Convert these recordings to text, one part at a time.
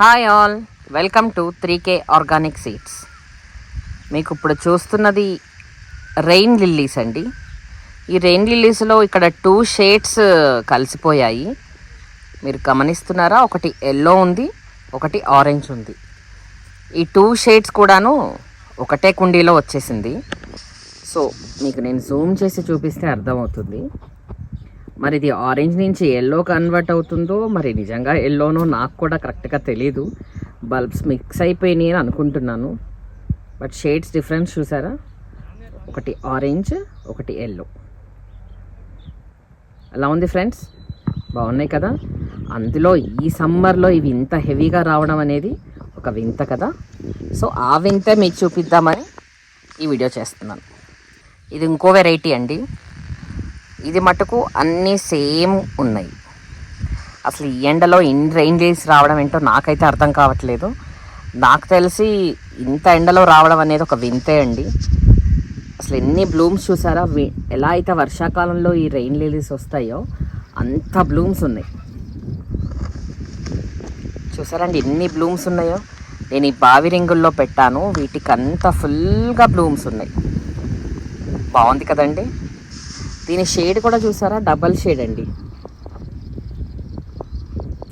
Hi all, welcome to 3K organic seeds. మీకు ఇప్పుడు చూస్తున్నది రెయిన్ లిల్లీస్ అండి. ఈ రెయిన్ లిల్లీస్లో ఇక్కడ 2 షేడ్స్ కలిసిపోయాయి. మీరు గమనిస్తున్నారా? ఒకటి ఎల్లో ఉంది, ఒకటి ఆరెంజ్ ఉంది. ఈ 2 షేడ్స్ కూడాను ఒకటే కుండీలో వచ్చేసింది. సో మీకు నేను జూమ్ చేసి చూపిస్తే అర్థమవుతుంది. మరి ఇది ఆరెంజ్ నుంచి ఎల్లో కన్వర్ట్ అవుతుందో మరి నిజంగా ఎల్లోనో నాకు కూడా కరెక్ట్గా తెలీదు. బల్బ్స్ మిక్స్ అయిపోయినాయి అని అనుకుంటున్నాను. బట్ షేడ్స్ డిఫరెన్స్ చూసారా? ఒకటి ఆరెంజ్, ఒకటి ఎల్లో. అలా ఉంది ఫ్రెండ్స్, బాగున్నాయి కదా. అందులో ఈ సమ్మర్లో ఇవి ఇంత హెవీగా రావడం అనేది ఒక వింత కదా. సో ఆ వింత మీకు చూపిద్దామని ఈ వీడియో చేస్తున్నాను. ఇది ఇంకో వెరైటీ అండి. ఇది మటుకు అన్నీ సేమ్ ఉన్నాయి. అసలు ఈ ఎండలో ఇన్ని రెయిన్ లిల్లీస్ రావడం ఏంటో నాకైతే అర్థం కావట్లేదు. నాకు తెలిసి ఇంత ఎండలో రావడం అనేది ఒక వింతే అండి. అసలు ఎన్ని బ్లూమ్స్ చూసారా? ఎలా అయితే వర్షాకాలంలో ఈ రెయిన్ లిల్లీస్ వస్తాయో అంత బ్లూమ్స్ ఉన్నాయి. చూసారండి ఎన్ని బ్లూమ్స్ ఉన్నాయో. నేను ఈ బావి రింగుల్లో పెట్టాను, వీటికి అంత ఫుల్గా బ్లూమ్స్ ఉన్నాయి. బాగుంది కదండి. దీని షేడ్ కూడా చూసారా? డబల్ షేడ్ అండి.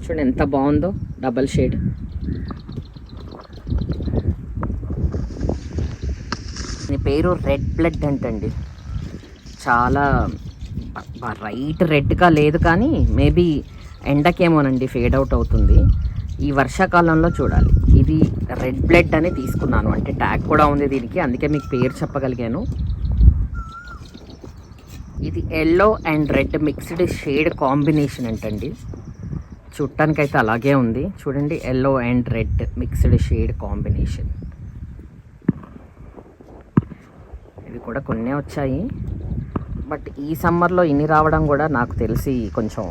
చూడండి ఎంత బాగుందో, డబల్ షేడ్. దీని పేరు రెడ్ బ్లడ్ అంటండి. చాలా రైట్ రెడ్గా లేదు కానీ మేబీ ఎండకేమోనండి ఫేడ్ అవుట్ అవుతుంది. ఈ వర్షాకాలంలో చూడాలి. ఇది రెడ్ బ్లడ్ అని తీసుకున్నాను, అంటే ట్యాగ్ కూడా ఉంది దీనికి, అందుకే మీకు పేరు చెప్పగలిగాను. ఇది yellow and red mixed shade combination అంటండి. చూడటానికైతే అలాగే ఉంది. చూడండి, yellow and red mixed shade combination. ఇవి కూడా కొన్నే వచ్చాయి, బట్ ఈ సమ్మర్లో ఇన్ని రావడం కూడా నాకు తెలిసి కొంచెం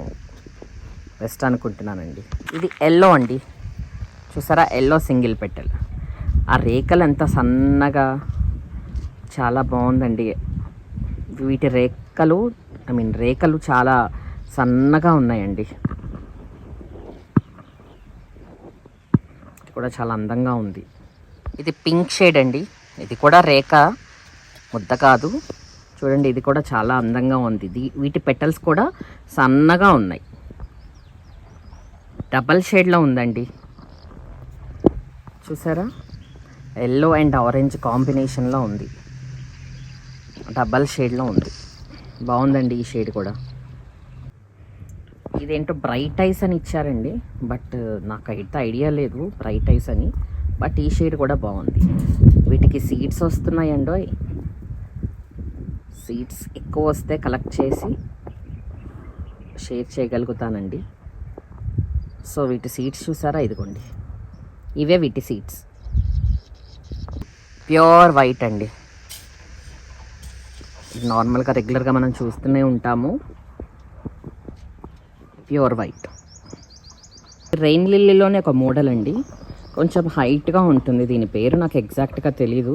బెస్ట్ అనుకుంటున్నానండి. ఇది ఎల్లో అండి. చూసారా? Yellow single petal. ఆ రేఖలు ఎంత సన్నగా, చాలా బాగుందండి. వీటి రేఖలు చాలా సన్నగా ఉన్నాయండి. ఇది కూడా చాలా అందంగా ఉంది. ఇది పింక్ షేడ్ అండి. ఇది కూడా రేఖ, ముద్ద కాదు. చూడండి, ఇది కూడా చాలా అందంగా ఉంది. వీటి పెటల్స్ కూడా సన్నగా ఉన్నాయి. డబల్ షేడ్లో ఉందండి. చూసారా? ఎల్లో అండ్ ఆరెంజ్ కాంబినేషన్లో ఉంది. డబల్ షేడ్లో ఉంది. బాగుందండి ఈ షేడ్ కూడా. ఇదేంటో బ్రైట్ ఐస్ అని ఇచ్చారండి, బట్ నాకైతే ఐడియా లేదు బ్రైట్ ఐస్ అని. బట్ ఈ షేడ్ కూడా బాగుంది. వీటికి సీడ్స్ వస్తున్నాయండో. సీడ్స్ ఎక్కువ వస్తే కలెక్ట్ చేసి షేర్ చేయగలుగుతానండి. సో వీటి సీడ్స్ చూసారా? ఇదిగోండి, ఇవే వీటి సీడ్స్. ప్యూర్ వైట్ అండి. నార్మల్గా రెగ్యులర్గా మనం చూస్తూనే ఉంటాము. Pure white. రెయిన్ లిల్లీలోనే ఒక మోడల్ అండి, కొంచెం హైట్గా ఉంటుంది. దీని పేరు నాకు ఎగ్జాక్ట్గా తెలీదు,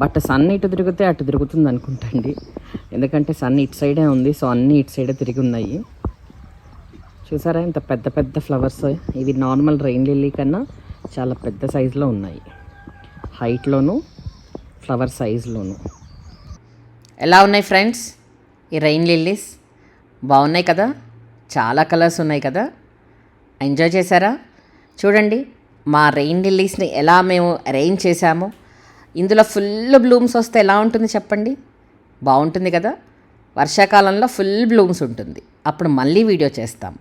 బట్ సన్ ఇటు తిరిగితే అటు తిరుగుతుంది అనుకుంటా అండి. ఎందుకంటే సన్ ఇటు సైడే ఉంది, సో అన్నీ ఇటు సైడే తిరిగి ఉన్నాయి. చూసారా ఇంత పెద్ద పెద్ద ఫ్లవర్స్? ఇవి నార్మల్ రెయిన్ లిల్లీ కన్నా చాలా పెద్ద సైజులో ఉన్నాయి, హైట్లోను ఫ్లవర్ సైజులోను. ఎలా ఉన్నాయి ఫ్రెండ్స్ ఈ రెయిన్ లిల్లీస్? బాగున్నాయి కదా. చాలా కలర్స్ ఉన్నాయి కదా. ఎంజాయ్ చేశారా? చూడండి మా రెయిన్ లిల్లీస్ని ఎలా మేము అరేంజ్ చేశామో. ఇందులో ఫుల్ బ్లూమ్స్ వస్తే ఎలా ఉంటుంది చెప్పండి? బాగుంటుంది కదా. వర్షాకాలంలో ఫుల్ బ్లూమ్స్ ఉంటుంది, అప్పుడు మళ్ళీ వీడియో చేస్తాం.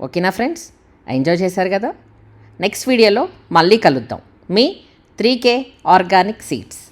ఓకేనా ఫ్రెండ్స్? ఎంజాయ్ చేశారు కదా. నెక్స్ట్ వీడియోలో మళ్ళీ కలుద్దాం. మీ 3K ఆర్గానిక్ సీడ్స్.